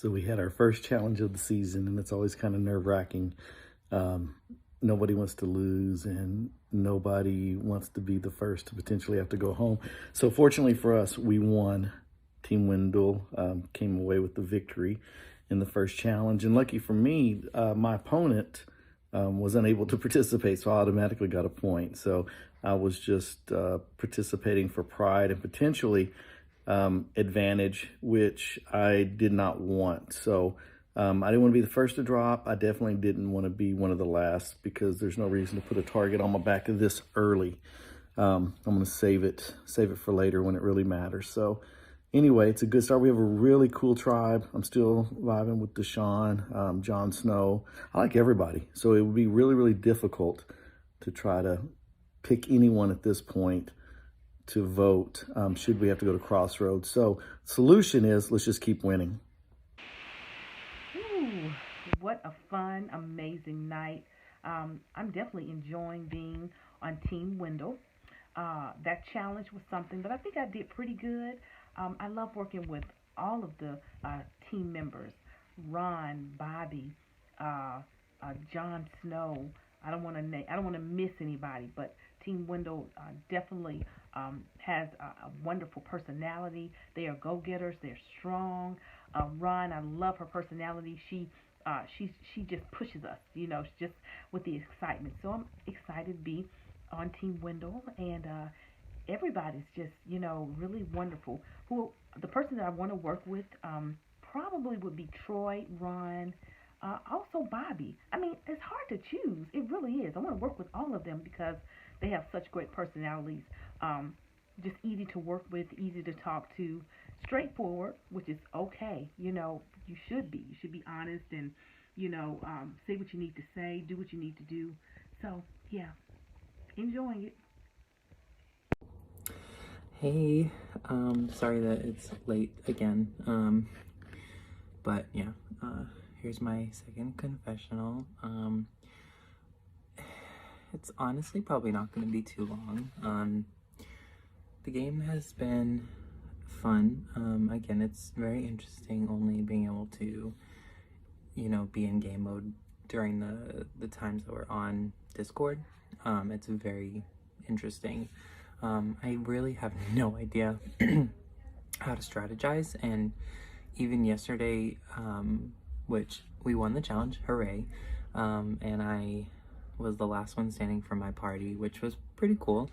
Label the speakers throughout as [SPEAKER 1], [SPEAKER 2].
[SPEAKER 1] So we had our first challenge of the season, and it's always kind of nerve-wracking. Um, Nobody wants to lose, and nobody wants to be the first to potentially have to go home. So fortunately for us, we won. Team Wendell came away with the victory in the first challenge. And lucky for me, my opponent was unable to participate, so I automatically got a point. So I was just participating for pride and potentially advantage, which I did not want. So I didn't want to be the first to drop. I definitely didn't want to be one of the last, because there's no reason to put a target on my back this early. I'm going to save it for later when it really matters. So anyway, it's a good start. We have a really cool tribe. I'm still vibing with Deshaun, Jon Snow. I like everybody. So it would be really, really difficult to try to pick anyone at this point to vote, should we have to go to crossroads. So solution is, let's just keep winning.
[SPEAKER 2] Ooh, what a fun, amazing night. I'm definitely enjoying being on Team Wendell. That challenge was something, but I think I did pretty good. I love working with all of the team members: Ron, Bobby, uh, Jon Snow. I don't want to miss anybody, but Team Wendell definitely has a wonderful personality. They are go-getters. They're strong. Ron, I love her personality. She just pushes us, just with the excitement. So I'm excited to be on Team Wendell, and everybody's just, really wonderful. Who the person that I want to work with probably would be Troy, Ron, also Bobby. I mean, it's hard to choose. It really is. I want to work with all of them because they have such great personalities. Just easy to work with, easy to talk to, straightforward, which is okay. You should be. You should be honest and, say what you need to say, do what you need to do. So, yeah, enjoying it.
[SPEAKER 3] Hey, sorry that it's late again. But yeah, here's my second confessional. It's honestly probably not going to be too long. The game has been fun. Again, it's very interesting only being able to, be in game mode during the times that we're on Discord. It's very interesting. I really have no idea how to strategize, and even yesterday, which we won the challenge, hooray, and I was the last one standing for my party, which was pretty cool.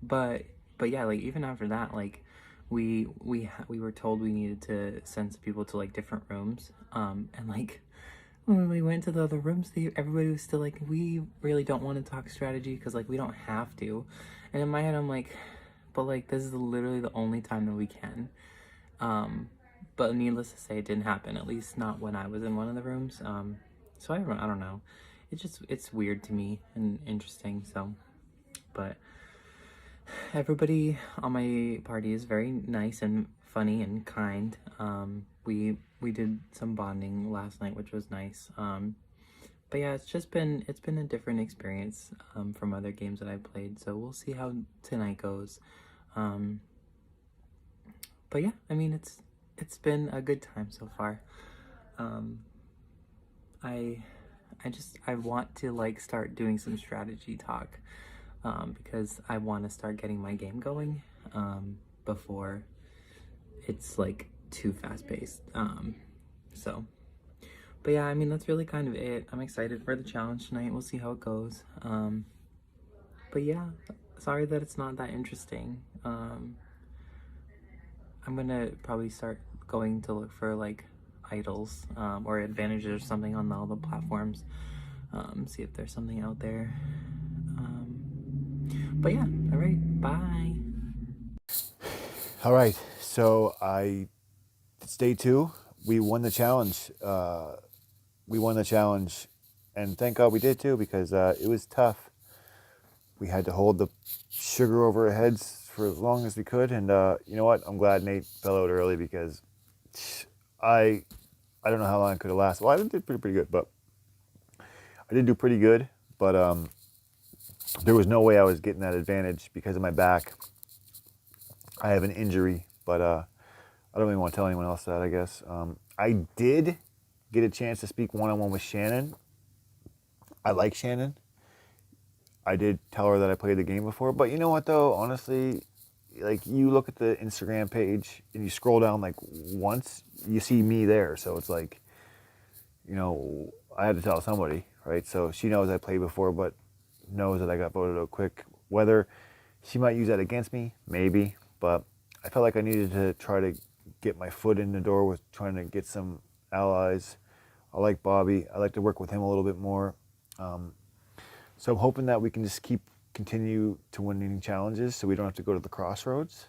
[SPEAKER 3] But yeah, like even after that, like we were told we needed to send some people to like different rooms, and like when we went to the other rooms, everybody was still like, we really don't want to talk strategy because like we don't have to. And in my head I'm like, but like this is literally the only time that we can. But needless to say, it didn't happen, at least not when I was in one of the rooms. So I don't know, it's weird to me and interesting. So, but everybody on my party is very nice and funny and kind. We did some bonding last night, which was nice. But yeah, it's been a different experience from other games that I played. So we'll see how tonight goes. But yeah, I mean it's been a good time so far. I want to like start doing some strategy talk. Because I want to start getting my game going before it's like too fast-paced. So, but yeah, I mean that's really kind of it. I'm excited for the challenge tonight. We'll see how it goes. But yeah, sorry that it's not that interesting. I'm gonna probably start going to look for like idols or advantages or something on all the platforms. See if there's something out there. But yeah, all right, bye.
[SPEAKER 4] All right, so it's day 2. We won the challenge. And thank God we did too, because it was tough. We had to hold the sugar over our heads for as long as we could, and you know what? I'm glad Nate fell out early, because I don't know how long I could have lasted. Well, I did pretty good, but I did do pretty good, but there was no way I was getting that advantage because of my back. I have an injury, but I don't really want to tell anyone else that, I guess. I did get a chance to speak one-on-one with Shannon. I like Shannon. I did tell her that I played the game before. But you know what, though? Honestly, like, you look at the Instagram page and you scroll down, like, once, you see me there. So it's like, you know, I had to tell somebody, right? So she knows I played before, but knows that I got voted out quick. Whether she might use that against me, maybe. But I felt like I needed to try to get my foot in the door with trying to get some allies. I like Bobby. I like to work with him a little bit more. So I'm hoping that we can just continue to winning challenges so we don't have to go to the crossroads.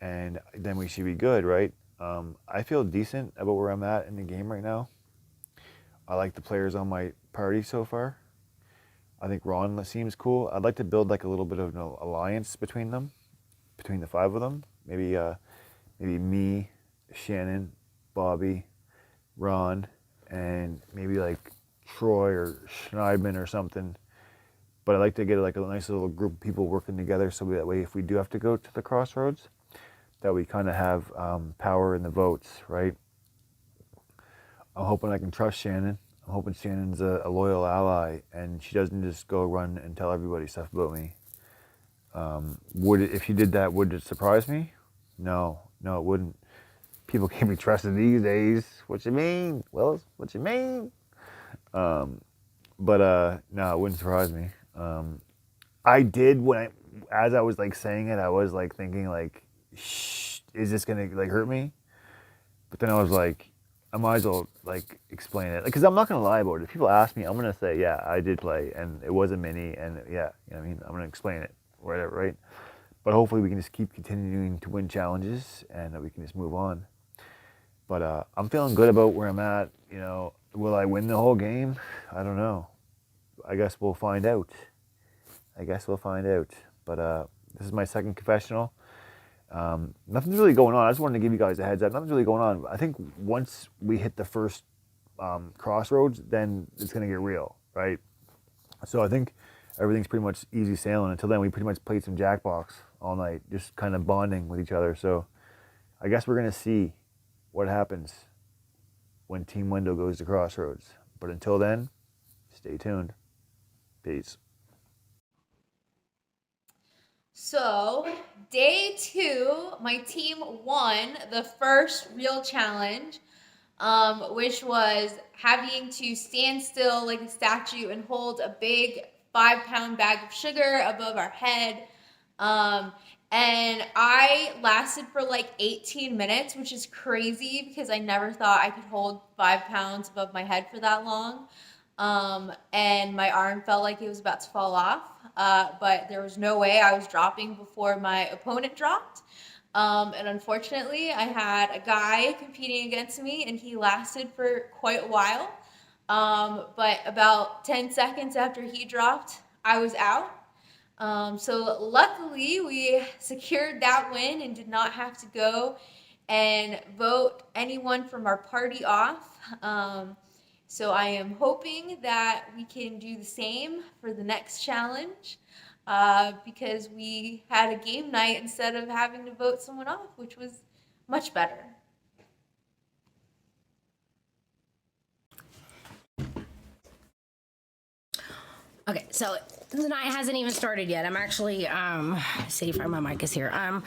[SPEAKER 4] And then we should be good, right? I feel decent about where I'm at in the game right now. I like the players on my party so far. I think Ron seems cool. I'd like to build like a little bit of an alliance between them, between the 5 of them. Maybe me, Shannon, Bobby, Ron, and maybe like Troy or Schneidman or something. But I'd like to get like a nice little group of people working together so that way if we do have to go to the crossroads, that we kind of have power in the votes, right? I'm hoping I can trust Shannon. I'm hoping Shannon's a loyal ally and she doesn't just go run and tell everybody stuff about me. If she did that, would it surprise me? No, it wouldn't. People can't be trusted these days. What you mean, Willis? What you mean? No, it wouldn't surprise me. I did as I was like saying it, I was like thinking like, shh, is this gonna like hurt me? But then I was like, I might as well like explain it, because I'm not gonna lie about it. If people ask me, I'm gonna say, yeah, I did play, and it was a mini, and yeah, you know what I mean, I'm gonna explain it, whatever, right? But hopefully we can just keep continuing to win challenges, and that we can just move on. But I'm feeling good about where I'm at. You know, will I win the whole game? I don't know. I guess we'll find out. But this is my second confessional. Nothing's really going on. I just wanted to give you guys a heads up. Nothing's really going on. I think once we hit the first crossroads, then it's going to get real, right? So I think everything's pretty much easy sailing. Until then, we pretty much played some Jackbox all night, just kind of bonding with each other. So I guess we're going to see what happens when Team Window goes to crossroads. But until then, stay tuned. Peace.
[SPEAKER 5] So, day 2, my team won the first real challenge, which was having to stand still like a statue and hold a big 5-pound bag of sugar above our head. And I lasted for like 18 minutes, which is crazy because I never thought I could hold 5 pounds above my head for that long. And my arm felt like it was about to fall off. But there was no way I was dropping before my opponent dropped. And unfortunately, I had a guy competing against me, and he lasted for quite a while. But about 10 seconds after he dropped, I was out. So luckily, we secured that win and did not have to go and vote anyone from our party off. So I am hoping that we can do the same for the next challenge, because we had a game night instead of having to vote someone off, which was much better.
[SPEAKER 6] Okay, so the night hasn't even started yet. I'm actually, see if my mic is here. I'm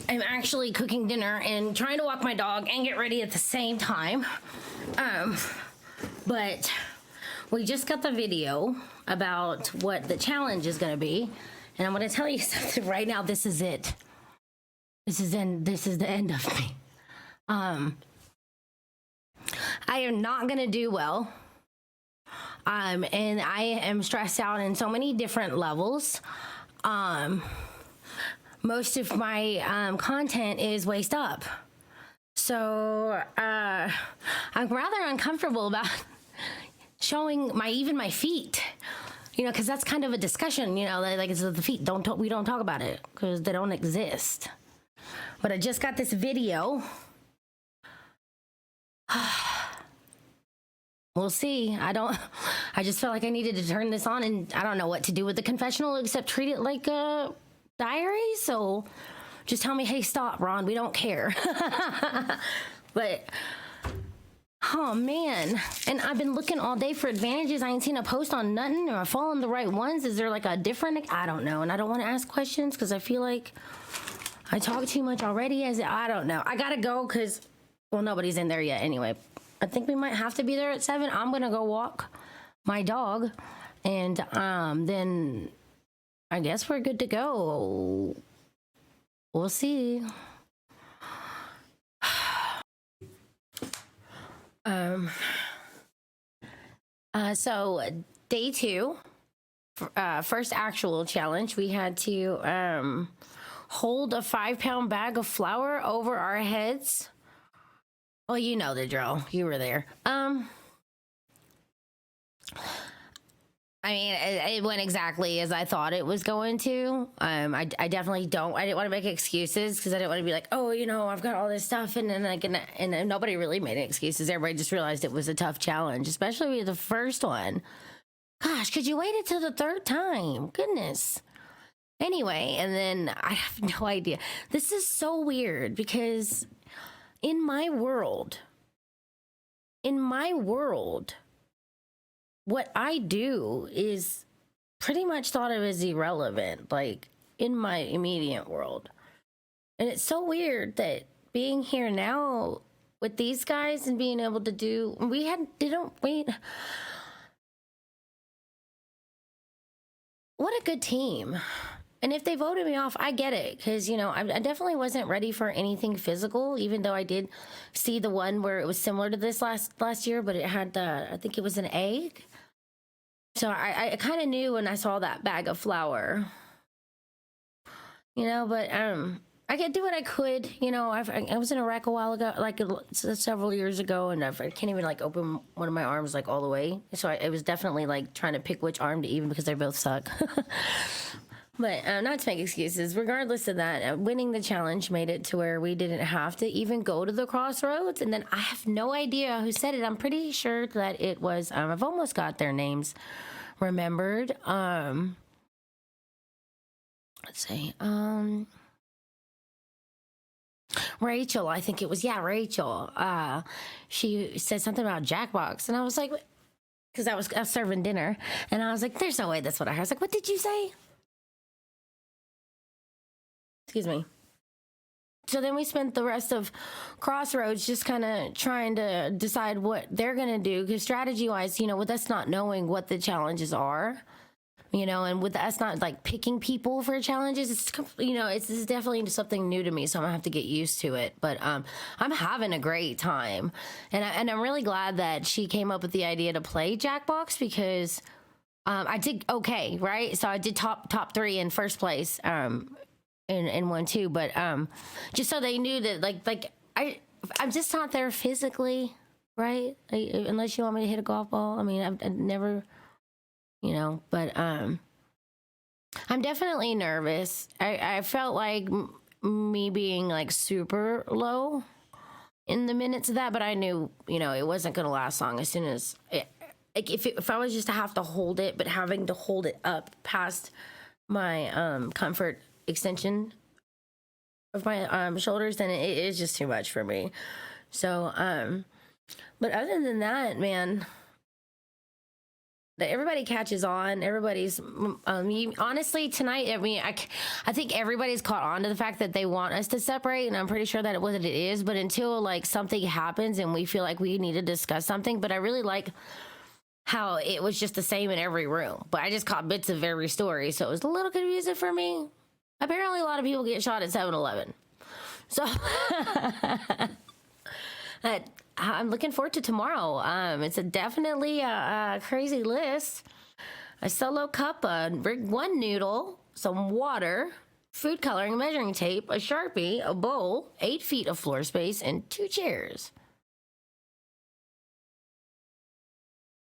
[SPEAKER 6] actually cooking dinner and trying to walk my dog and get ready at the same time. But we just got the video about what the challenge is going to be, and I'm going to tell you something right now. This is it. This is the end of me. I am not going to do well. And I am stressed out in so many different levels. Most of my content is waist up. So I'm rather uncomfortable about showing my feet, you know, because that's kind of a discussion, you know, like it's the feet. We don't talk about it because they don't exist. But I just got this video. We'll see. I just felt like I needed to turn this on, and I don't know what to do with the confessional except treat it like a diary. So Just tell me, hey, stop, Ron. We don't care. But, oh, man. And I've been looking all day for advantages. I ain't seen a post on nothing or following the right ones. Is there like a different? I don't know. And I don't want to ask questions because I feel like I talk too much already. I don't know. I got to go because, well, nobody's in there yet anyway. I think we might have to be there at 7. I'm going to go walk my dog. And then I guess we're good to go. We'll see. So day 2, first actual challenge, we had to hold a 5-pound bag of flour over our heads. Well, you know the drill. You were there. I mean, it went exactly as I thought it was going to. I definitely don't. I didn't want to make excuses because I didn't want to be like, oh, you know, I've got all this stuff, and then and nobody really made excuses. Everybody just realized it was a tough challenge, especially with the first one. Gosh, could you wait until the 3rd time? Goodness. Anyway, and then I have no idea. This is so weird because in my world, what I do is pretty much thought of as irrelevant, like in my immediate world. And it's so weird that being here now with these guys and being able to do, what a good team. And if they voted me off, I get it. Because, you know, I definitely wasn't ready for anything physical, even though I did see the one where it was similar to this last year, but it had I think it was an egg. So I kind of knew when I saw that bag of flour, you know, but I could do what I could. You know, I was in Iraq a while ago, like several years ago, and I can't even like open one of my arms like all the way. So it was definitely like trying to pick which arm to even because they both suck. But not to make excuses, regardless of that, winning the challenge made it to where we didn't have to even go to the crossroads. And then I have no idea who said it. I'm pretty sure that it was, I've almost got their names remembered. Let's see. Rachel, I think it was. Yeah, Rachel. She said something about Jackbox. And I was like, because I was serving dinner. And I was like, there's no way that's what I heard. I was like, what did you say? Excuse me. So then we spent the rest of Crossroads just kind of trying to decide what they're going to do. Because strategy-wise, you know, with us not knowing what the challenges are, you know, and with us not, like, picking people for challenges, it's, you know, this is definitely something new to me, so I'm going to have to get used to it. But I'm having a great time. And I'm really glad that she came up with the idea to play Jackbox because I did okay, right? So I did top 3 in first place. In 1, 2, but just so they knew that like I'm just not there physically, right? Unless you want me to hit a golf ball. I mean, I've never, you know, but I'm definitely nervous. I felt like me being like super low in the minutes of that, but I knew, you know, it wasn't going to last long. As soon as like if I was just to have to hold it, but having to hold it up past my comfort extension of my shoulders, then it is just too much for me. So but other than that, man, that everybody catches on. Everybody's honestly tonight, I mean, I think everybody's caught on to the fact that they want us to separate, and I'm pretty sure that what it is, but until like something happens and we feel like we need to discuss something. But I really like how it was just the same in every room, but I just caught bits of every story, so it was a little confusing for me. Apparently a lot of people get shot at 7-Eleven. So I'm looking forward to tomorrow. It's definitely a crazy list. A solo cup, a rig 1 noodle, some water, food coloring, measuring tape, a Sharpie, a bowl, 8 feet of floor space, and 2 chairs.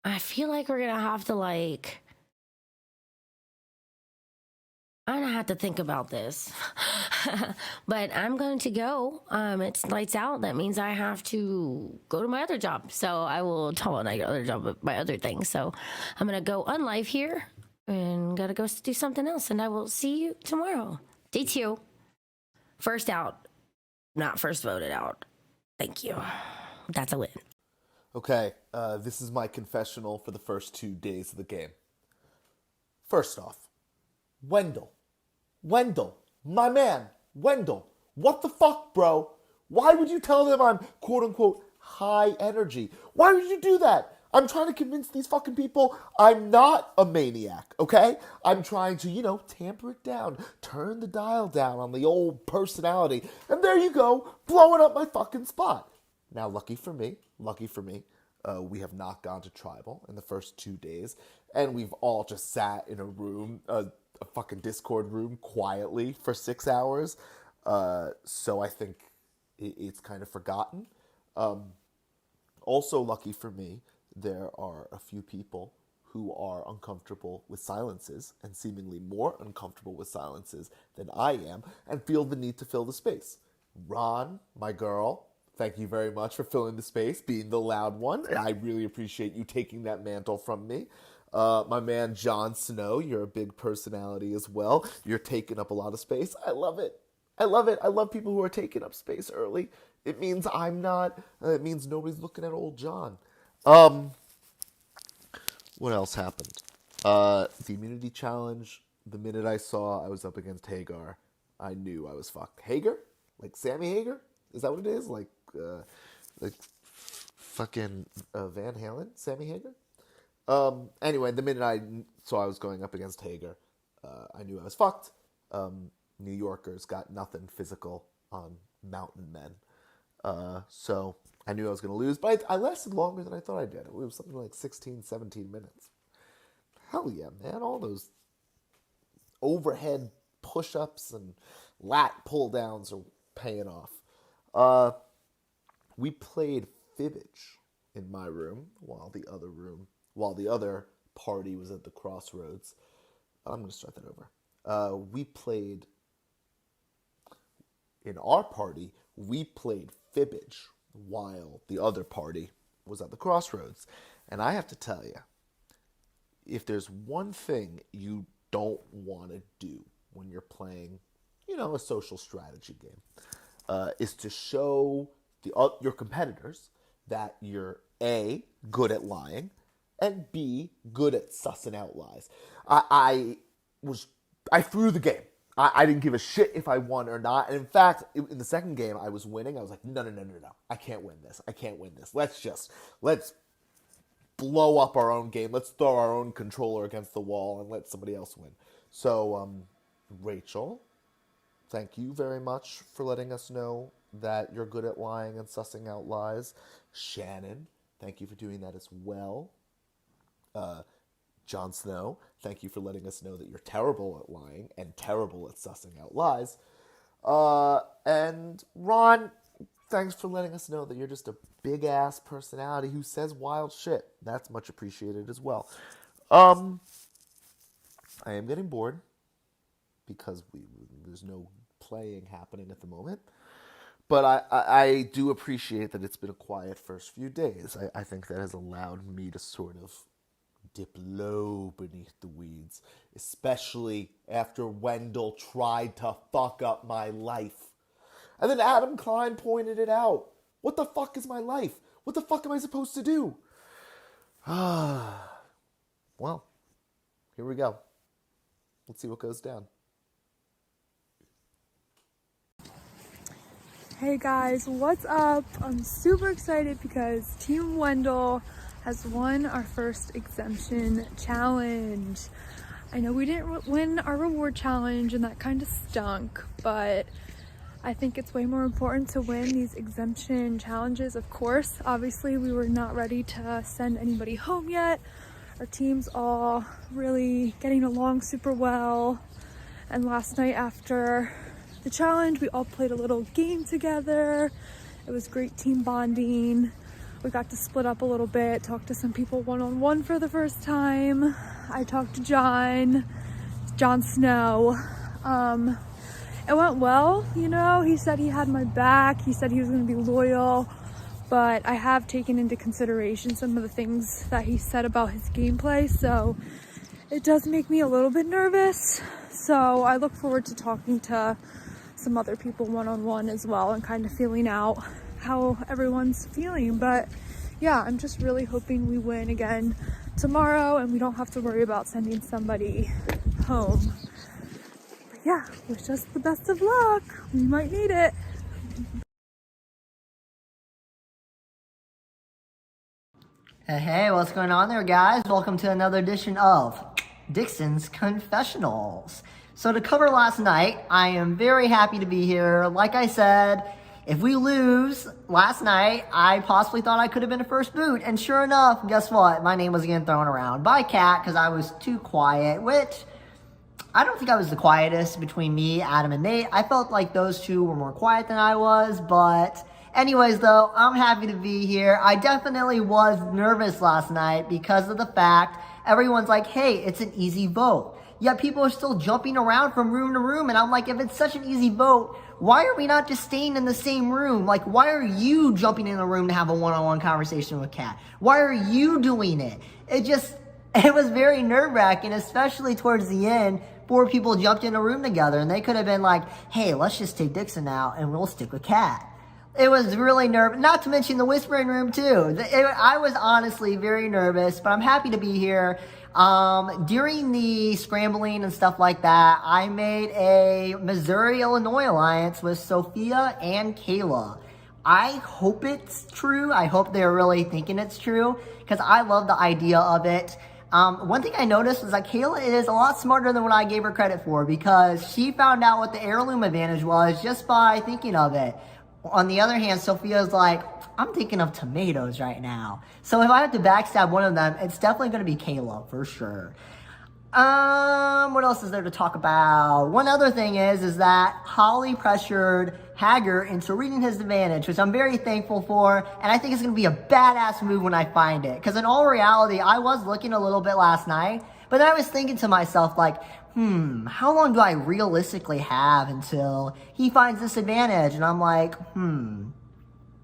[SPEAKER 6] I feel like we're gonna have to I'm gonna have to think about this. But I'm going to go. It's lights out. That means I have to go to my other job. So I will tell my other job, my other thing. So I'm gonna go on live here and gotta go do something else. And I will see you tomorrow. Day 2. First out, not first voted out. Thank you. That's a win.
[SPEAKER 7] Okay, this is my confessional for the first 2 days of the game. First off, Wendell, my man, Wendell, what the fuck, bro? Why would you tell them I'm quote-unquote high energy? Why would you do that? I'm trying to convince these fucking people I'm not a maniac, okay? I'm trying to, tamper it down, turn the dial down on the old personality, and there you go, blowing up my fucking spot. Now, lucky for me, we have not gone to tribal in the first 2 days, and we've all just sat in a room, a fucking Discord room, quietly for 6 hours. So I think it's kind of forgotten. Also, lucky for me, there are a few people who are uncomfortable with silences and seemingly more uncomfortable with silences than I am and feel the need to fill the space. Ron, my girl, thank you very much for filling the space, being the loud one. I really appreciate you taking that mantle from me. My man, Jon Snow, you're a big personality as well. You're taking up a lot of space. I love it. I love people who are taking up space early. It means I'm not, it means nobody's looking at old John. What else happened? The immunity challenge, the minute I saw I was up against Hagar, I knew I was fucked. Hagar? Like Sammy Hagar? Is that what it is? Like fucking Van Halen? Sammy Hagar? Anyway, the minute I saw I was going up against Hagar, I knew I was fucked. New Yorkers got nothing physical on mountain men. So I knew I was going to lose, but I lasted longer than I thought I did. It was something like 16, 17 minutes. Hell yeah, man. All those overhead push-ups and lat pull-downs are paying off. We played Fibbage in my room while the other party was at the crossroads. I'm going to start that over. In our party, we played Fibbage while the other party was at the crossroads. And I have to tell you, if there's one thing you don't want to do when you're playing, a social strategy game, is to show your competitors that you're A, good at lying, and B, good at sussing out lies. I threw the game. I didn't give a shit if I won or not. And in fact, in the second game, I was winning. I was like, no. I can't win this. Let's blow up our own game. Let's throw our own controller against the wall and let somebody else win. So, Rachel, thank you very much for letting us know that you're good at lying and sussing out lies. Shannon, thank you for doing that as well. Jon Snow, thank you for letting us know that you're terrible at lying and terrible at sussing out lies. And Ron, thanks for letting us know that you're just a big-ass personality who says wild shit. That's much appreciated as well. I am getting bored because there's no playing happening at the moment. But I do appreciate that it's been a quiet first few days. I think that has allowed me to sort of dip low beneath the weeds, especially after Wendell tried to fuck up my life. And then Adam Klein pointed it out. What the fuck is my life? What the fuck am I supposed to do? Well, here we go. Let's see what goes down.
[SPEAKER 8] Hey guys, what's up? I'm super excited because Team Wendell has won our first exemption challenge. I know we didn't win our reward challenge and that kind of stunk, but I think it's way more important to win these exemption challenges. Of course, obviously we were not ready to send anybody home yet. Our team's all really getting along super well. And last night after the challenge, we all played a little game together. It was great team bonding. We got to split up a little bit, talk to some people one-on-one for the first time. I talked to Jon Snow. It went well, he said he had my back. He said he was gonna be loyal, but I have taken into consideration some of the things that he said about his gameplay, so it does make me a little bit nervous. So I look forward to talking to some other people one-on-one as well and kind of feeling out how everyone's feeling. But yeah, I'm just really hoping we win again tomorrow and we don't have to worry about sending somebody home. But yeah, wish us the best of luck. We might need it.
[SPEAKER 9] Hey, what's going on there, guys? Welcome to another edition of Dixon's Confessionals. So to cover last night, I am very happy to be here. Like I said, if we lose last night, I possibly thought I could have been a first boot. And sure enough, guess what? My name was again thrown around by Kat because I was too quiet, which I don't think I was the quietest between me, Adam, and Nate. I felt like those two were more quiet than I was, but anyways, though, I'm happy to be here. I definitely was nervous last night because of the fact everyone's like, hey, it's an easy vote. Yet people are still jumping around from room to room, and I'm like, if it's such an easy vote, why are we not just staying in the same room? Like, why are you jumping in a room to have a one-on-one conversation with Kat? Why are you doing it? It was very nerve-wracking, especially towards the end. 4 people jumped in a room together, and they could have been like, hey, let's just take Dixon out, and we'll stick with Kat. It was really nervous, not to mention the whispering room too. I was honestly very nervous, but I'm happy to be here. During the scrambling and stuff like that, I made a Missouri-Illinois alliance with Sophia and Kayla. I hope it's true. I hope they're really thinking it's true because I love the idea of it. One thing I noticed was that Kayla is a lot smarter than what I gave her credit for because she found out what the heirloom advantage was just by thinking of it. On the other hand, Sophia's like, I'm thinking of tomatoes right now. So if I have to backstab one of them, it's definitely going to be Kayla for sure. What else is there to talk about? One other thing is that Holly pressured Hager into reading his advantage, which I'm very thankful for, and I think it's going to be a badass move when I find it. Because in all reality, I was looking a little bit last night, but then I was thinking to myself, like, how long do I realistically have until he finds this advantage? And I'm like,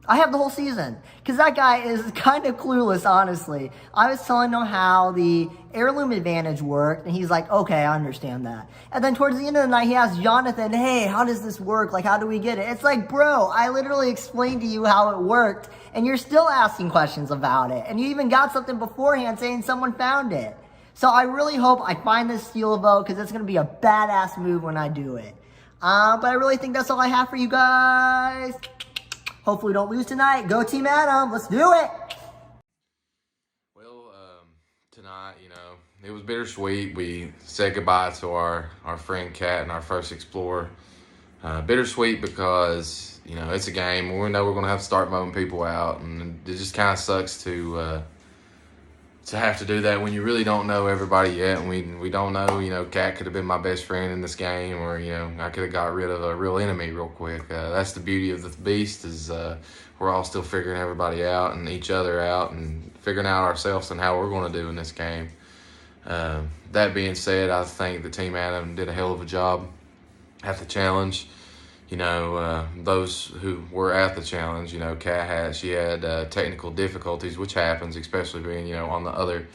[SPEAKER 9] I have the whole season. Because that guy is kind of clueless, honestly. I was telling him how the heirloom advantage worked, and he's like, okay, I understand that. And then towards the end of the night, he asked Jonathan, hey, how does this work? Like, how do we get it? It's like, bro, I literally explained to you how it worked, and you're still asking questions about it. And you even got something beforehand saying someone found it. So I really hope I find this steal vote because it's going to be a badass move when I do it. But I really think that's all I have for you guys. Hopefully we don't lose tonight. Go Team Adam. Let's do it.
[SPEAKER 10] Well, tonight, it was bittersweet. We said goodbye to our friend Kat and our first explorer. Bittersweet because, it's a game. We know we're going to have to start voting people out. And it just kind of sucks to have to do that when you really don't know everybody yet, and we don't know, Kat could have been my best friend in this game, or, I could have got rid of a real enemy real quick. That's the beauty of the beast is we're all still figuring everybody out and each other out and figuring out ourselves and how we're going to do in this game. That being said, I think the Team Adam did a hell of a job at the challenge. Those who were at the challenge, Kat had technical difficulties, which happens, especially being, on the other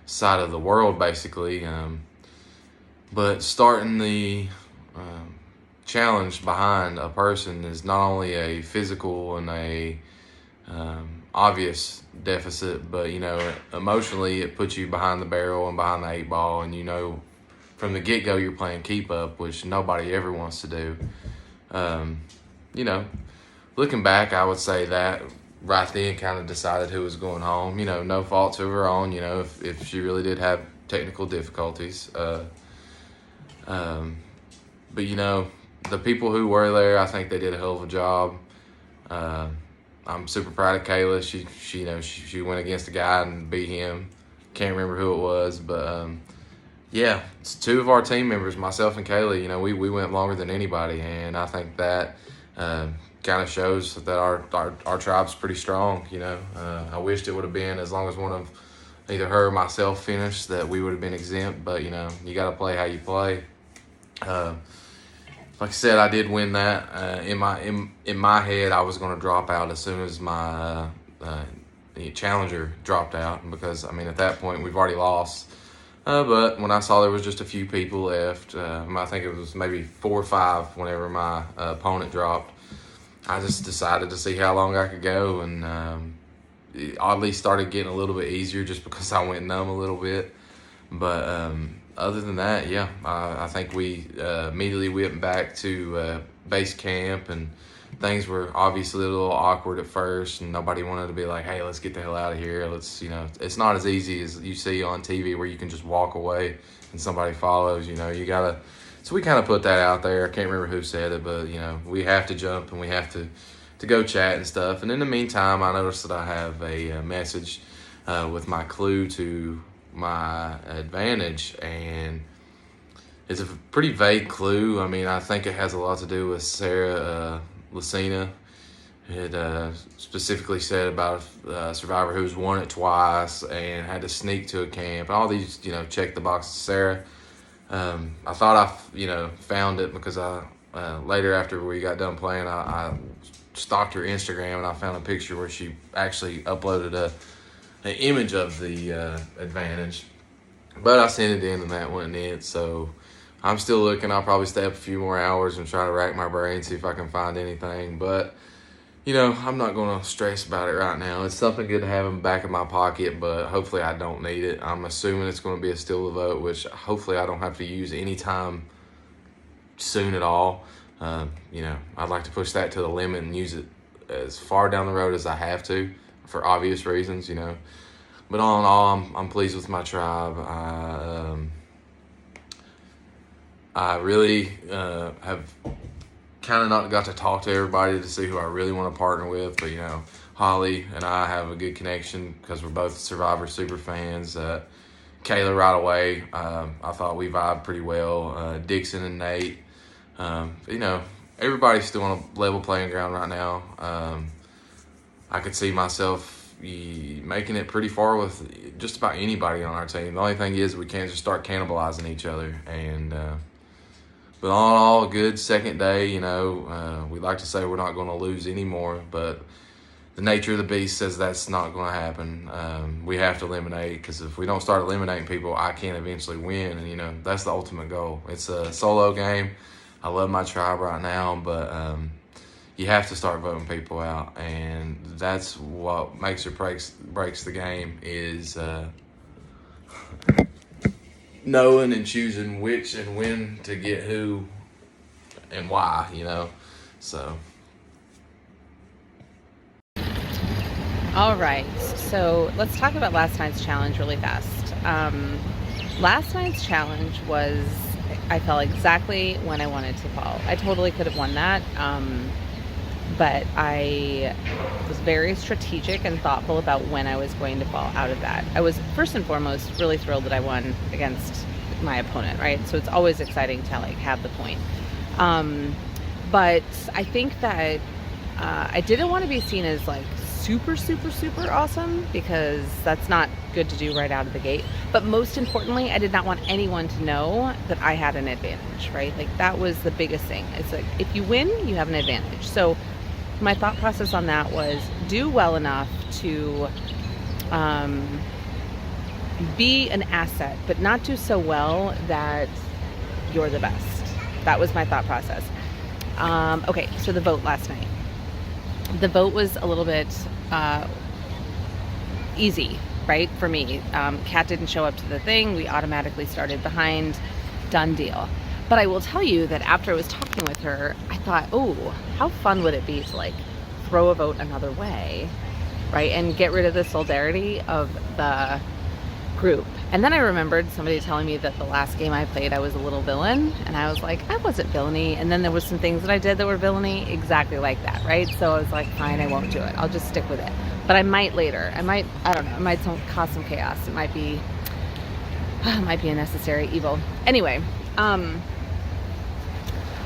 [SPEAKER 10] side of the world, basically. But starting the challenge behind a person is not only a physical and a obvious deficit, but, emotionally it puts you behind the barrel and behind the 8 ball, and, from the get-go you're playing keep up, which nobody ever wants to do. Looking back, I would say that right then kind of decided who was going home. No faults of her own, if she really did have technical difficulties. But, the people who were there, I think they did a hell of a job. I'm super proud of Kayla. She went against a guy and beat him. Can't remember who it was, but, yeah, it's 2 of our team members, myself and Kayla, we went longer than anybody, and I think that kind of shows that our tribe's pretty strong, I wished it would have been as long as one of either her or myself finished, that we would have been exempt, but, you got to play how you play. Like I said, I did win that. In my head, I was going to drop out as soon as my challenger dropped out, because, at that point, we've already lost. But when I saw there was just a few people left, I think it was maybe 4 or 5 whenever my opponent dropped, I just decided to see how long I could go, and it oddly started getting a little bit easier just because I went numb a little bit. But other than that, yeah, I think we immediately went back to base camp, and things were obviously a little awkward at first, and nobody wanted to be like, hey, let's get the hell out of here. Let's, it's not as easy as you see on TV where you can just walk away and somebody follows, you gotta. So we kind of put that out there. I can't remember who said it, but we have to jump and we have to go chat and stuff. And in the meantime, I noticed that I have a message with my clue to my advantage, and it's a pretty vague clue. I mean, I think it has a lot to do with Sarah Lucina. It specifically said about a survivor who's won it twice and had to sneak to a camp. All these, check the boxes. Sarah, I thought I, found it because I later after we got done playing, I stalked her Instagram and I found a picture where she actually uploaded an image of the advantage. But I sent it in and that wasn't it. So I'm still looking. I'll probably stay up a few more hours and try to rack my brain, see if I can find anything. But, I'm not going to stress about it right now. It's something good to have in the back of my pocket, but hopefully I don't need it. I'm assuming it's going to be a still a vote, which hopefully I don't have to use anytime soon at all. I'd like to push that to the limit and use it as far down the road as I have to for obvious reasons, But all in all, I'm pleased with my tribe. I really have kind of not got to talk to everybody to see who I really want to partner with, but Holly and I have a good connection because we're both Survivor super fans. Kayla right away, I thought we vibed pretty well. Dixon and Nate, everybody's still on a level playing ground right now. I could see myself making it pretty far with just about anybody on our team. The only thing is we can't just start cannibalizing each other. And but all in all, a good second day. We like to say we're not going to lose anymore, but the nature of the beast says that's not going to happen. We have to eliminate, because if we don't start eliminating people, I can't eventually win. And that's the ultimate goal. It's a solo game. I love my tribe right now, but you have to start voting people out, and that's what makes or breaks the game is knowing and choosing which and when to get who and why, so.
[SPEAKER 11] All right, so let's talk about last night's challenge really fast. Last night's challenge was, I fell exactly when I wanted to fall. I totally could have won that. But I was very strategic and thoughtful about when I was going to fall out of that. I was first and foremost really thrilled that I won against my opponent, right? So it's always exciting to have the point. But I think that I didn't want to be seen as super, super, super awesome, because that's not good to do right out of the gate. But most importantly, I did not want anyone to know that I had an advantage, right? That was the biggest thing. It's if you win, you have an advantage. So my thought process on that was do well enough to be an asset, but not do so well that you're the best. That was my thought process. Okay, so the vote last night. The vote was a little bit easy, right, for me. Kat didn't show up to the thing. We automatically started behind. Done deal. But I will tell you that after I was talking with her, I thought, oh, how fun would it be to throw a vote another way, right? And get rid of the solidarity of the group. And then I remembered somebody telling me that the last game I played, I was a little villain. And I was like, I wasn't villainy. And then there was some things that I did that were villainy, exactly like that, right? So I was like, fine, I won't do it. I'll just stick with it. But I might later. I don't know. It might cause some chaos. It might be a necessary evil. Anyway,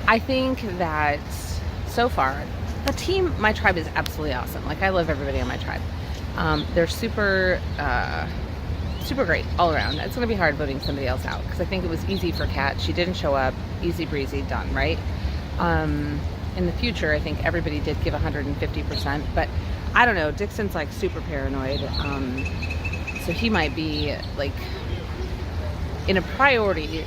[SPEAKER 11] I think that so far, my tribe is absolutely awesome. I love everybody on my tribe. They're super great all around. It's going to be hard voting somebody else out, because I think it was easy for Kat. She didn't show up. Easy breezy, done, right? In the future, I think everybody did give 150%, but I don't know. Dixon's super paranoid. So he might be in a priority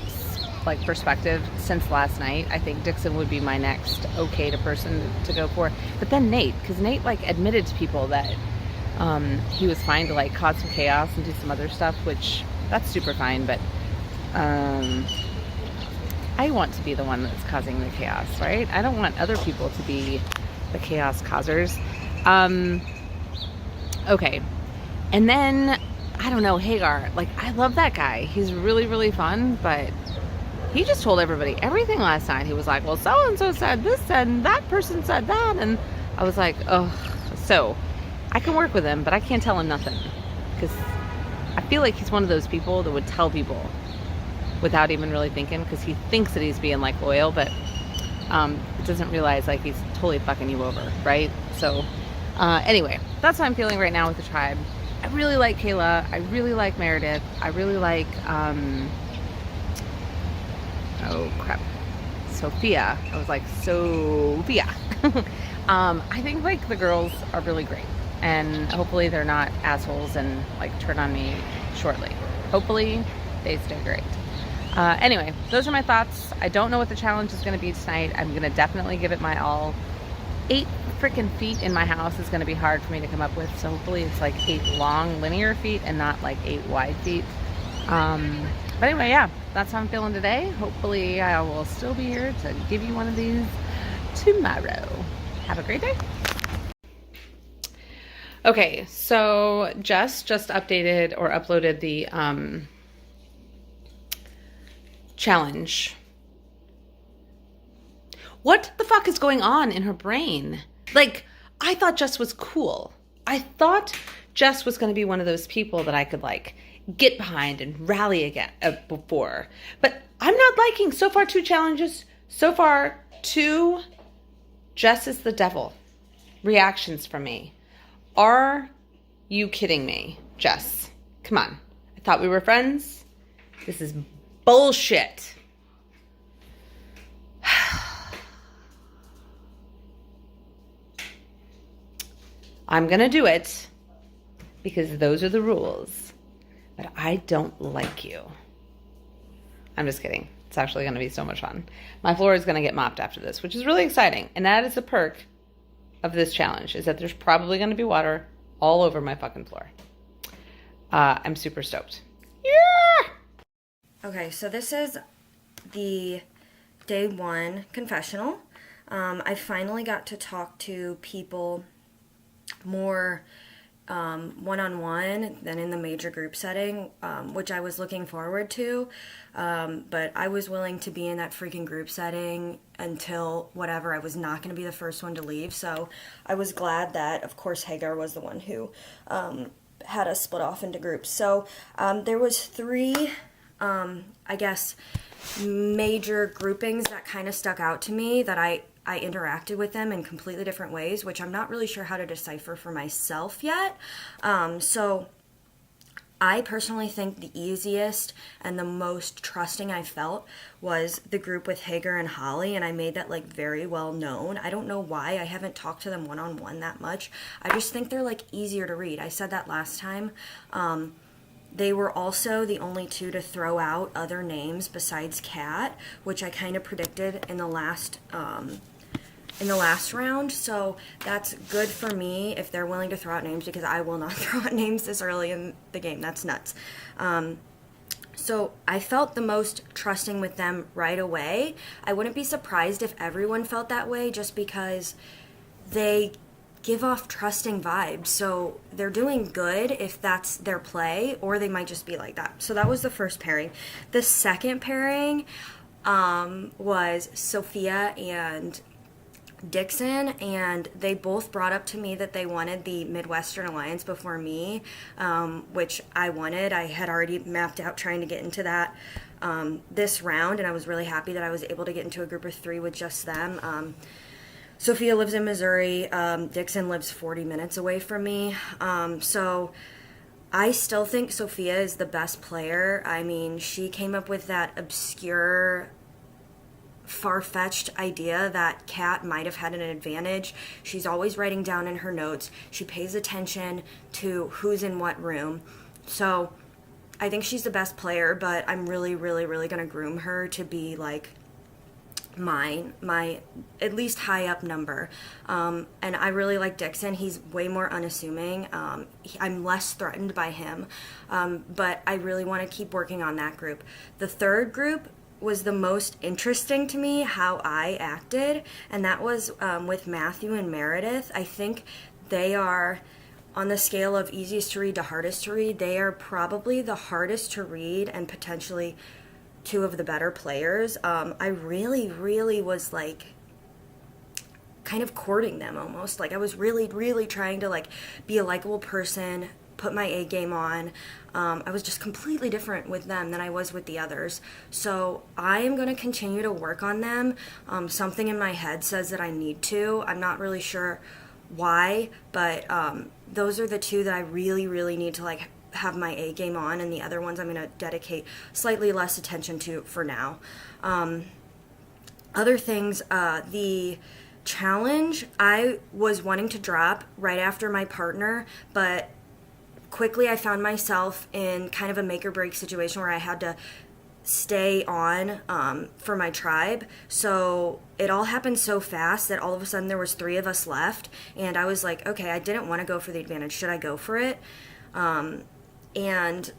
[SPEAKER 11] like perspective, since last night, I think Dixon would be my next okay to person to go for. But then Nate, because Nate like admitted to people that he was fine to like cause some chaos and do some other stuff, which that's super fine. But I want to be the one that's causing the chaos, right? I don't want other people to be the chaos causers. Okay. And then, I don't know, Hagar, like, I love that guy. He's really, really fun, but he just told everybody everything last night. He was like, well, so-and-so said this and that person said that. And I was like, oh, so I can work with him, but I can't tell him nothing. Because I feel like he's one of those people that would tell people without even really thinking, because he thinks that he's being like loyal, but doesn't realize like he's totally fucking you over, right? So anyway, that's how I'm feeling right now with the tribe. I really like Kayla. I really like Meredith. I really like oh crap, Sophia. I was like, Sophia. I think like the girls are really great, and hopefully they're not assholes and like turn on me shortly. Hopefully they stay great. Anyway, those are my thoughts. I don't know what the challenge is going to be tonight. I'm going to definitely give it my all. 8 freaking feet in my house is going to be hard for me to come up with, so hopefully it's like 8 long linear feet and not like 8 wide feet. But anyway, yeah, that's how I'm feeling today. Hopefully I will still be here to give you one of these tomorrow. Have a great day. Okay, so Jess just updated or uploaded the challenge. What the fuck is going on in her brain? Like, I thought Jess was cool. I thought Jess was going to be one of those people that I could like get behind and rally again before. But I'm not liking so far 2 challenges. So far 2 Jess is the devil reactions from me. Are you kidding me, Jess? Come on. I thought we were friends. This is bullshit. I'm gonna do it because those are the rules, but I don't like you. I'm just kidding. It's actually gonna be so much fun. My floor is gonna get mopped after this, which is really exciting. And that is a perk of this challenge, is that there's probably gonna be water all over my fucking floor. I'm super stoked. Yeah!
[SPEAKER 12] Okay, so this is the day 1 confessional. I finally got to talk to people more one-on-one than in the major group setting, which I was looking forward to, but I was willing to be in that freaking group setting until whatever. I was not going to be the first one to leave, so I was glad that, of course, Hagar was the one who had us split off into groups. So there was 3, I guess, major groupings that kind of stuck out to me that I interacted with them in completely different ways, which I'm not really sure how to decipher for myself yet. So I personally think the easiest and the most trusting I felt was the group with Hagar and Holly, and I made that like very well known. I don't know why. I haven't talked to them one-on-one that much. I just think they're like easier to read. I said that last time. They were also the only 2 to throw out other names besides Kat, which I kind of predicted in the last round. So that's good for me if they're willing to throw out names, because I will not throw out names this early in the game. That's nuts. So I felt the most trusting with them right away. I wouldn't be surprised if everyone felt that way, just because they give off trusting vibes. So they're doing good if that's their play, or they might just be like that. So that was the first pairing. The second pairing was Sophia and Dixon, and they both brought up to me that they wanted the Midwestern Alliance before me, which I wanted. I had already mapped out trying to get into that this round, and I was really happy that I was able to get into a group of 3 with just them. Sophia lives in Missouri. Dixon lives 40 minutes away from me. So I still think Sophia is the best player. I mean, she came up with that obscure, far-fetched idea that Kat might have had an advantage. She's always writing down in her notes. She pays attention to who's in what room. So I think she's the best player, but I'm really, really, really going to groom her to be like my at least high up number. And I really like Dixon. He's way more unassuming. I'm less threatened by him, but I really want to keep working on that group. The third group was the most interesting to me, how I acted, and that was with Matthew and Meredith. I think they are, on the scale of easiest to read to hardest to read, they are probably the hardest to read and potentially two of the better players. I really, really was like kind of courting them almost. Like I was really, really trying to like be a likable person, put my A game on. I was just completely different with them than I was with the others. So I am going to continue to work on them. Something in my head says that I need to. I'm not really sure why, but those are the two that I really, really need to like have my A game on, and the other ones I'm going to dedicate slightly less attention to for now. Other things, the challenge I was wanting to drop right after my partner, but quickly I found myself in kind of a make or break situation where I had to stay on for my tribe. So it all happened so fast that all of a sudden there was 3 of us left, and I was like, okay, I didn't want to go for the advantage. Should I go for it? And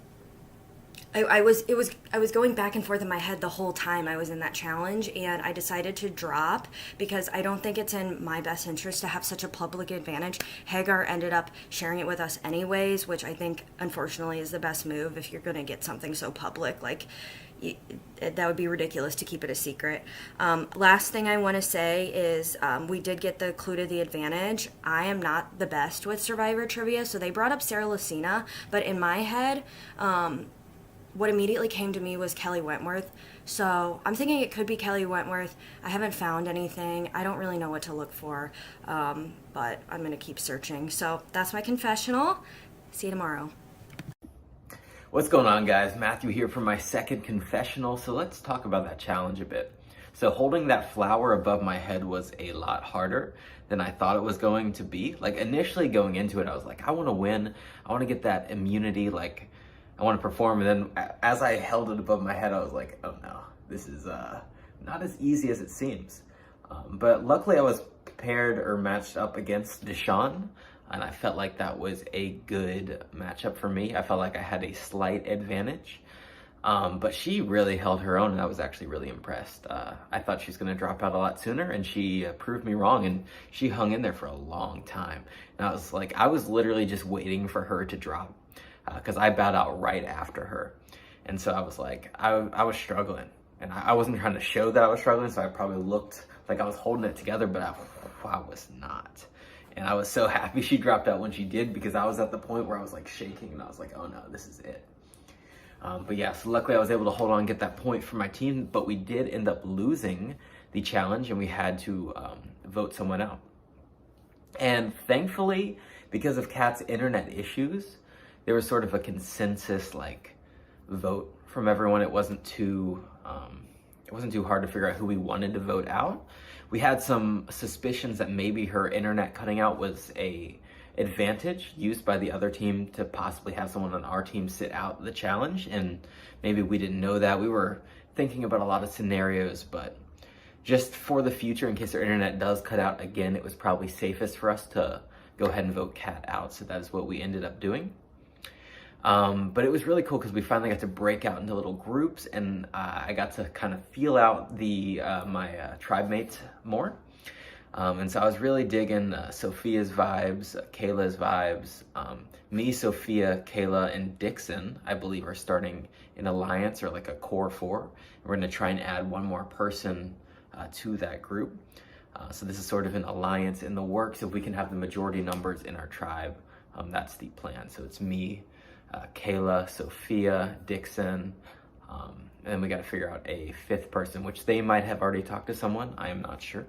[SPEAKER 12] I was going back and forth in my head the whole time I was in that challenge, and I decided to drop because I don't think it's in my best interest to have such a public advantage. Hagar ended up sharing it with us anyways, which I think unfortunately is the best move if you're going to get something so public. Like, that would be ridiculous to keep it a secret. Last thing I want to say is we did get the clue to the advantage. I am not the best with Survivor trivia, so they brought up Sarah Lucina, but in my head, what immediately came to me was Kelly Wentworth. So I'm thinking it could be Kelly Wentworth. I haven't found anything. I don't really know what to look for, but I'm going to keep searching. So that's my confessional. See you tomorrow.
[SPEAKER 13] What's going on, guys? Matthew here for my second confessional. So let's talk about that challenge a bit. So holding that flower above my head was a lot harder than I thought it was going to be. Like initially going into it, I was like, I want to win. I want to get that immunity. Like I want to perform. And then as I held it above my head, I was like, oh no, this is not as easy as it seems. But luckily I was paired or matched up against Deshawn, and I felt like that was a good matchup for me. I felt like I had a slight advantage, but she really held her own, and I was actually really impressed. I thought she was going to drop out a lot sooner, and she proved me wrong, and she hung in there for a long time. And I was literally just waiting for her to drop, because I bowed out right after her. And so I was like, I was struggling, and I wasn't trying to show that I was struggling, so I probably looked like I was holding it together, but I was not. And I was so happy she dropped out when she did, because I was at the point where I was like shaking, and I was like, oh no, this is it. But yeah, so luckily I was able to hold on and get that point for my team, but we did end up losing the challenge, and we had to vote someone out. And thankfully, because of Kat's internet issues, there was sort of a consensus like vote from everyone. It wasn't too hard to figure out who we wanted to vote out. We had some suspicions that maybe her internet cutting out was a advantage used by the other team to possibly have someone on our team sit out the challenge, and maybe we didn't know that. We were thinking about a lot of scenarios, but just for the future, in case her internet does cut out again, it was probably safest for us to go ahead and vote Kat out, so that is what we ended up doing. But it was really cool because we finally got to break out into little groups, and I got to kind of feel out my tribe mates more. And so I was really digging Sophia's vibes, Kayla's vibes. Me, Sophia, Kayla, and Dixon, I believe, are starting an alliance or like a core 4. We're going to try and add one more person to that group. So this is sort of an alliance in the works. If we can have the majority numbers in our tribe, that's the plan. So it's me, Kayla, Sophia, Dixon, and then we got to figure out a 5th person, which they might have already talked to someone. I am not sure.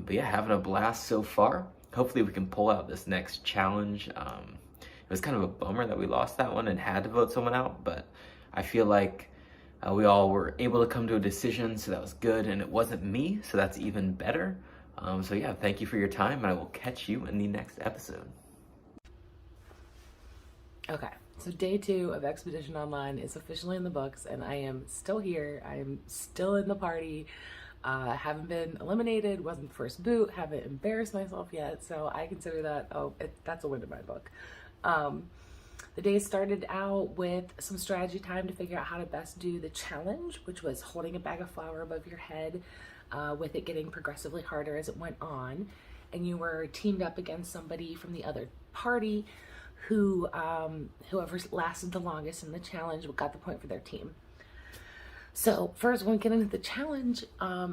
[SPEAKER 13] But yeah, having a blast so far. Hopefully we can pull out this next challenge. It was kind of a bummer that we lost that one and had to vote someone out, but I feel like we all were able to come to a decision, so that was good, and it wasn't me, so that's even better. So yeah, thank you for your time, and I will catch you in the next episode.
[SPEAKER 11] Okay,
[SPEAKER 14] So day 2 of Expedition Online is officially in the books, and I am still here. I am still in the party. Haven't been eliminated, wasn't the first boot, haven't embarrassed myself yet, so I consider that, that's a win in my book. The day started out with some strategy time to figure out how to best do the challenge, which was holding a bag of flour above your head, with it getting progressively harder as it went on. And you were teamed up against somebody from the other party who, whoever lasted the longest in the challenge got the point for their team. So first, when we get into the challenge,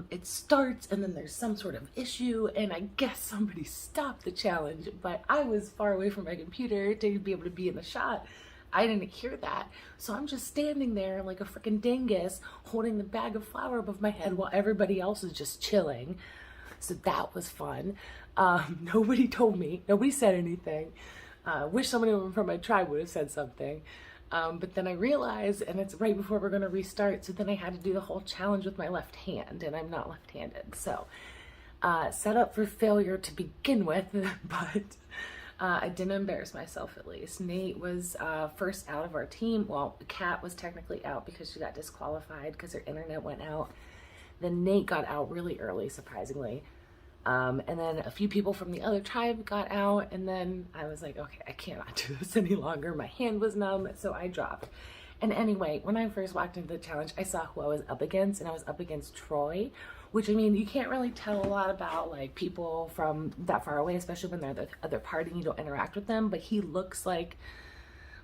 [SPEAKER 14] it starts and then there's some sort of issue, and I guess somebody stopped the challenge, but I was far away from my computer to be able to be in the shot. I didn't hear that. So I'm just standing there like a freaking dingus holding the bag of flour above my head while everybody else is just chilling. So that was fun. Nobody told me, nobody said anything. Wish somebody from my tribe would have said something. But then I realized, and it's right before we're going to restart, so then I had to do the whole challenge with my left hand, and I'm not left-handed. So set up for failure to begin with, but I didn't embarrass myself at least. Nate was first out of our team. Well, Kat was technically out because she got disqualified because her internet went out. Then Nate got out really early, surprisingly. And then a few people from the other tribe got out, and then I was like, okay, I cannot do this any longer. My hand was numb, so I dropped. And anyway, when I first walked into the challenge, I saw who I was up against, and I was up against Troy, which, I mean, you can't really tell a lot about like people from that far away, especially when they're the other party and you don't interact with them, but he looks like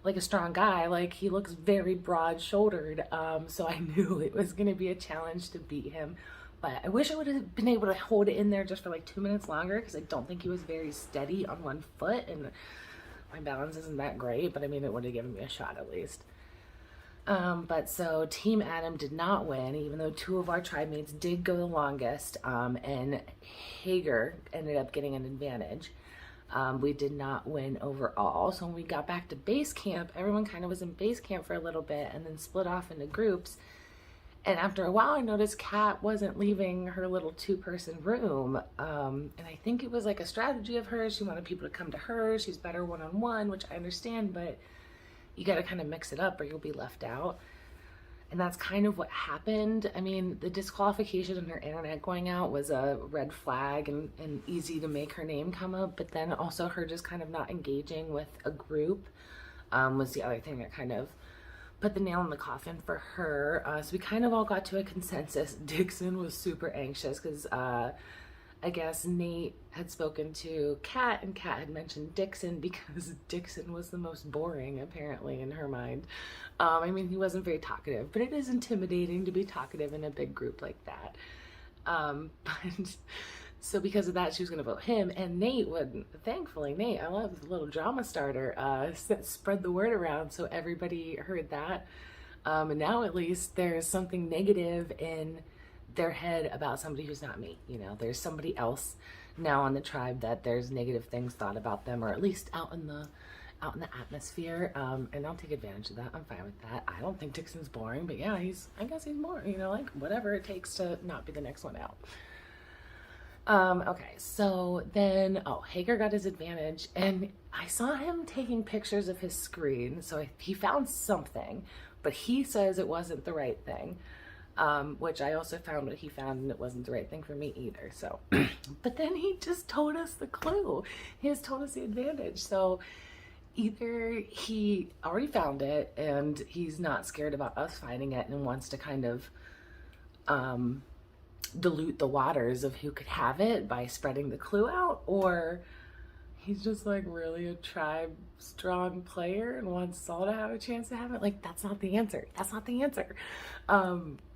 [SPEAKER 14] a strong guy. Like, he looks very broad-shouldered, so I knew it was going to be a challenge to beat him. But I wish I would have been able to hold it in there just for like 2 minutes longer, because I don't think he was very steady on one foot, and my balance isn't that great, but I mean, it would have given me a shot at least. But so Team Adam did not win, even though 2 of our tribe mates did go the longest, and Hager ended up getting an advantage. We did not win overall. So when we got back to base camp, everyone kind of was in base camp for a little bit and then split off into groups. And after a while, I noticed Kat wasn't leaving her little 2-person room. And I think it was like a strategy of hers. She wanted people to come to her. She's better one-on-one, which I understand, but you got to kind of mix it up or you'll be left out. And that's kind of what happened. I mean, the disqualification and her internet going out was a red flag and easy to make her name come up. But then also her just kind of not engaging with a group was the other thing that kind of put the nail in the coffin for her. So we kind of all got to a consensus. Dixon was super anxious because I guess Nate had spoken to Kat, and Kat had mentioned Dixon because Dixon was the most boring, apparently, in her mind. I mean, he wasn't very talkative, but it is intimidating to be talkative in a big group like that. But so because of that, she was going to vote him, and Nate would, thankfully, Nate, I love the little drama starter, spread the word around so everybody heard that. And now at least there's something negative in their head about somebody who's not me. You know, there's somebody else now on the tribe that there's negative things thought about them, or at least out in the atmosphere. And I'll take advantage of that. I'm fine with that. I don't think Dixon's boring, but yeah, I guess he's more, you know, like whatever it takes to not be the next one out. Okay, so then, Hager got his advantage, and I saw him taking pictures of his screen, so he found something, but he says it wasn't the right thing, which I also found what he found, and it wasn't the right thing for me either, so. But then he just told us the clue. He just told us the advantage, so either he already found it, and he's not scared about us finding it, and wants to kind of, dilute the waters of who could have it by spreading the clue out, or he's just like really a tribe strong player and wants Saul to have a chance to have it. Like, that's not the answer. That's not the answer.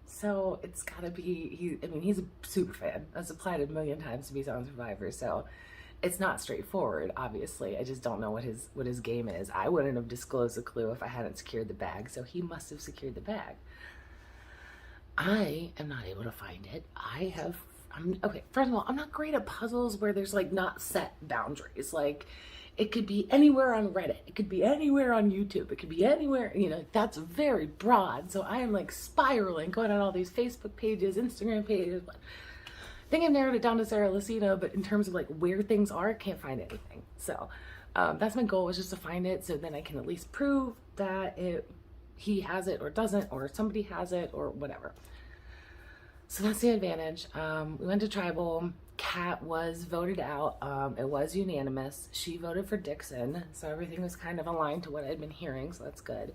[SPEAKER 14] So it's gotta be, I mean, he's a super fan. That's applied a million times to be on Survivor, so it's not straightforward, obviously. I just don't know what his game is. I wouldn't have disclosed the clue if I hadn't secured the bag, so he must have secured the bag. I am not able to find it. Okay, first of all, I'm not great at puzzles where there's like not set boundaries. Like, it could be anywhere on Reddit. It could be anywhere on YouTube. It could be anywhere, you know, that's very broad. So I am like spiraling, going on all these Facebook pages, Instagram pages. I think I've narrowed it down to Sarah Lucina, but in terms of like where things are, I can't find anything. So, That's my goal, is just to find it so then I can at least prove that he has it or doesn't, or somebody has it or whatever. So that's the advantage. We went to tribal. Kat was voted out. It was unanimous. She voted for Dixon, so everything was kind of aligned to what I'd been hearing, so that's good.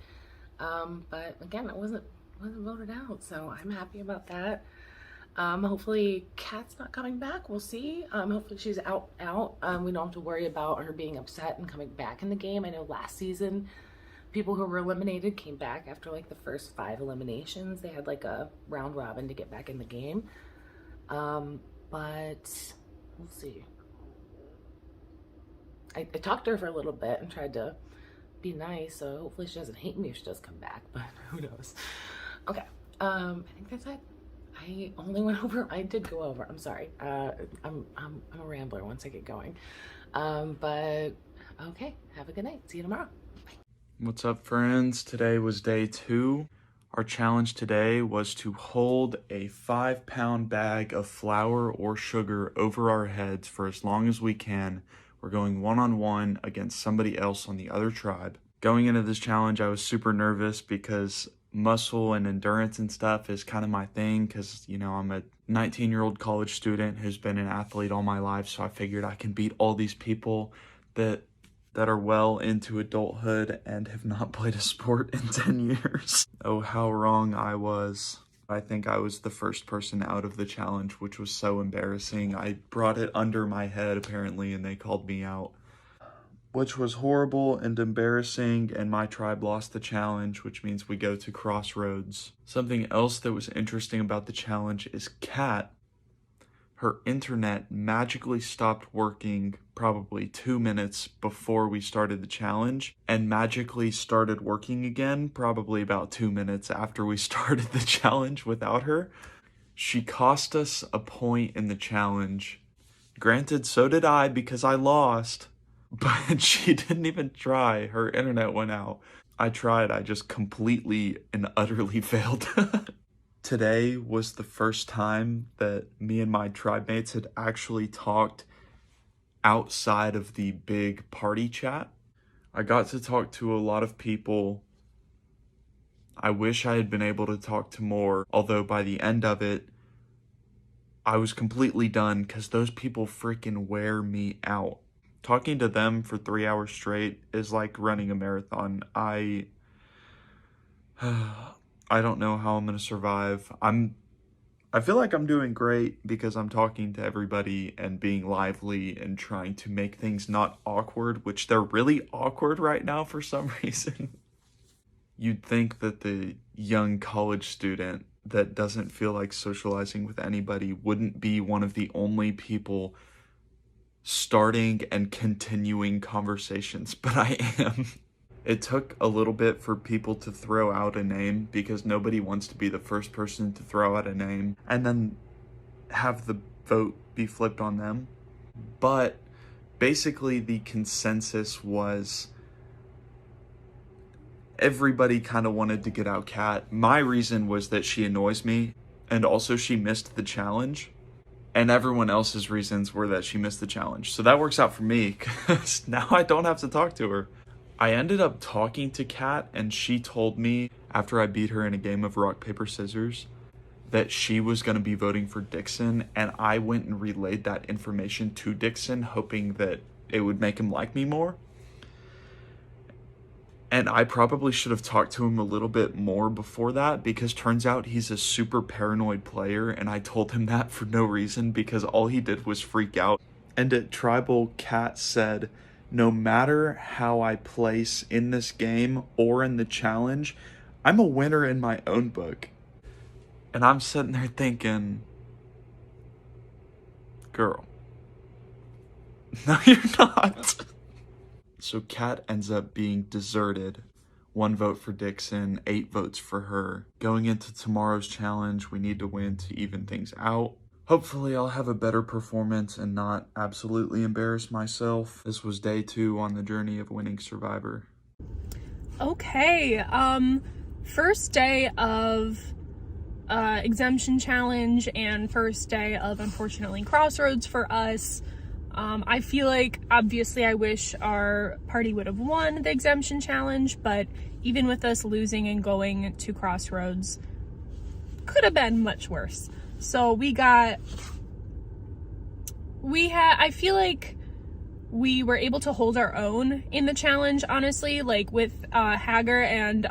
[SPEAKER 14] But again, it wasn't voted out, so I'm happy about that. Hopefully Kat's not coming back. We'll see. Hopefully she's out. We don't have to worry about her being upset and coming back in the game. I know last season people who were eliminated came back after like the first 5 eliminations. They had like a round robin to get back in the game. But we'll see. I talked to her for a little bit and tried to be nice, so hopefully she doesn't hate me if she does come back, but who knows. Okay, I think that's it. I only went over, I did go over, I'm sorry. I'm a rambler once I get going. But okay, have a good night. See you tomorrow. Bye.
[SPEAKER 15] What's up, friends? Today was day 2. Our challenge today was to hold a 5-pound bag of flour or sugar over our heads for as long as we can. We're going one-on-one against somebody else on the other tribe. Going into this challenge, I was super nervous because muscle and endurance and stuff is kind of my thing, because, you know, I'm a 19-year-old college student who's been an athlete all my life, so I figured I can beat all these people that are well into adulthood and have not played a sport in 10 years. Oh, how wrong I was. I think I was the first person out of the challenge, which was so embarrassing. I brought it under my head, apparently, and they called me out, which was horrible and embarrassing, and my tribe lost the challenge, which means we go to Crossroads. Something else that was interesting about the challenge is Kat, her internet magically stopped working probably 2 minutes before we started the challenge, and magically started working again probably about 2 minutes after we started the challenge without her. She cost us a point in the challenge. Granted, so did I because I lost, but she didn't even try. Her internet went out. I tried, I just completely and utterly failed. Today was the first time that me and my tribe mates had actually talked outside of the big party chat. I got to talk to a lot of people. I wish I had been able to talk to more, although by the end of it, I was completely done because those people freaking wear me out. Talking to them for 3 hours straight is like running a marathon. I don't know how I'm gonna survive. I feel like I'm doing great because I'm talking to everybody and being lively and trying to make things not awkward, which they're really awkward right now for some reason. You'd think that the young college student that doesn't feel like socializing with anybody wouldn't be one of the only people starting and continuing conversations, but I am. It took a little bit for people to throw out a name because nobody wants to be the first person to throw out a name and then have the vote be flipped on them. But basically the consensus was everybody kind of wanted to get out Kat. My reason was that she annoys me, and also she missed the challenge. And everyone else's reasons were that she missed the challenge. So that works out for me because now I don't have to talk to her. I ended up talking to Kat, and she told me after I beat her in a game of rock, paper, scissors that she was going to be voting for Dixon, and I went and relayed that information to Dixon, hoping that it would make him like me more. And I probably should have talked to him a little bit more before that, because turns out he's a super paranoid player, and I told him that for no reason because all he did was freak out. And at Tribal, Kat said, no matter how I place in this game or in the challenge, I'm a winner in my own book. And I'm sitting there thinking, girl, no you're not. So Kat ends up being deserted. 1 vote for Dixon, 8 votes for her. Going into tomorrow's challenge, we need to win to even things out. Hopefully I'll have a better performance and not absolutely embarrass myself. This was day 2 on the journey of winning Survivor.
[SPEAKER 16] Okay, first day of exemption challenge and first day of, unfortunately, Crossroads for us. I feel like, obviously, I wish our party would have won the exemption challenge, but even with us losing and going to Crossroads, could have been much worse. So I feel like we were able to hold our own in the challenge, honestly, like with Hager and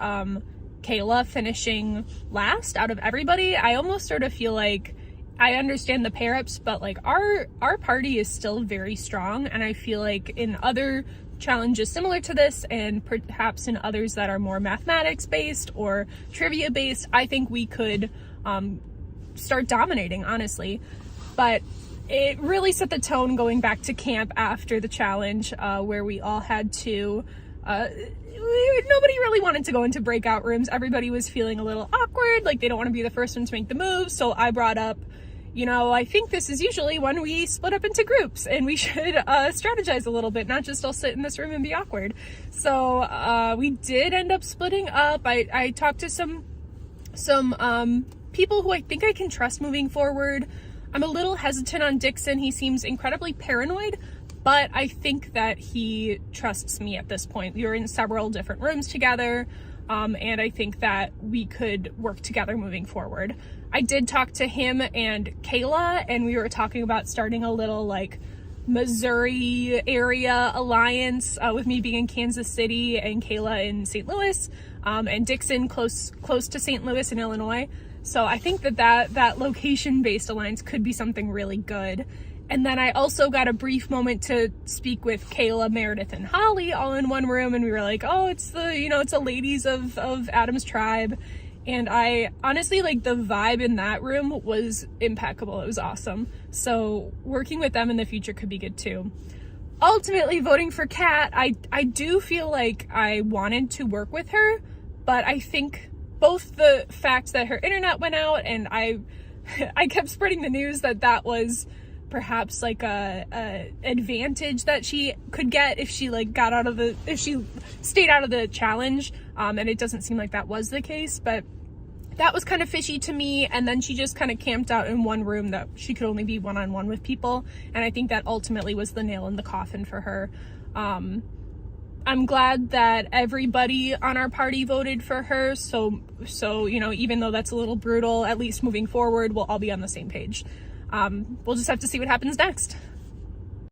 [SPEAKER 16] Kayla finishing last out of everybody. I almost sort of feel like I understand the pair-ups, but like our party is still very strong, and I feel like in other challenges similar to this, and perhaps in others that are more mathematics based or trivia based, I think we could start dominating, honestly. But it really set the tone going back to camp after the challenge, where we all had to nobody really wanted to go into breakout rooms. Everybody was feeling a little awkward, like they don't want to be the first one to make the move. So I brought up, I think this is usually when we split up into groups and we should strategize a little bit, not just all sit in this room and be awkward. So we did end up splitting up. I talked to some people who I think I can trust moving forward. I'm a little hesitant on Dixon. He seems incredibly paranoid, but I think that he trusts me at this point. We were in several different rooms together, and I think that we could work together moving forward. I did talk to him and Kayla, and we were talking about starting a little like Missouri area alliance, with me being in Kansas City and Kayla in St. Louis, and Dixon close to St. Louis in Illinois. So I think that location-based alliance could be something really good. And then I also got a brief moment to speak with Kayla, Meredith, and Holly all in one room, and we were like, oh, it's a ladies of Adam's tribe. And I honestly, like, the vibe in that room was impeccable. It was awesome. So working with them in the future could be good too. Ultimately, voting for Kat, I do feel like I wanted to work with her, but I think both the fact that her internet went out and I kept spreading the news that was perhaps like a advantage that she could get if she if she stayed out of the challenge, and it doesn't seem like that was the case, but that was kind of fishy to me. And then she just kind of camped out in one room that she could only be one-on-one with people, and I think that ultimately was the nail in the coffin for her. I'm glad that everybody on our party voted for her, so even though that's a little brutal, at least moving forward we'll all be on the same page. We'll just have to see what happens next.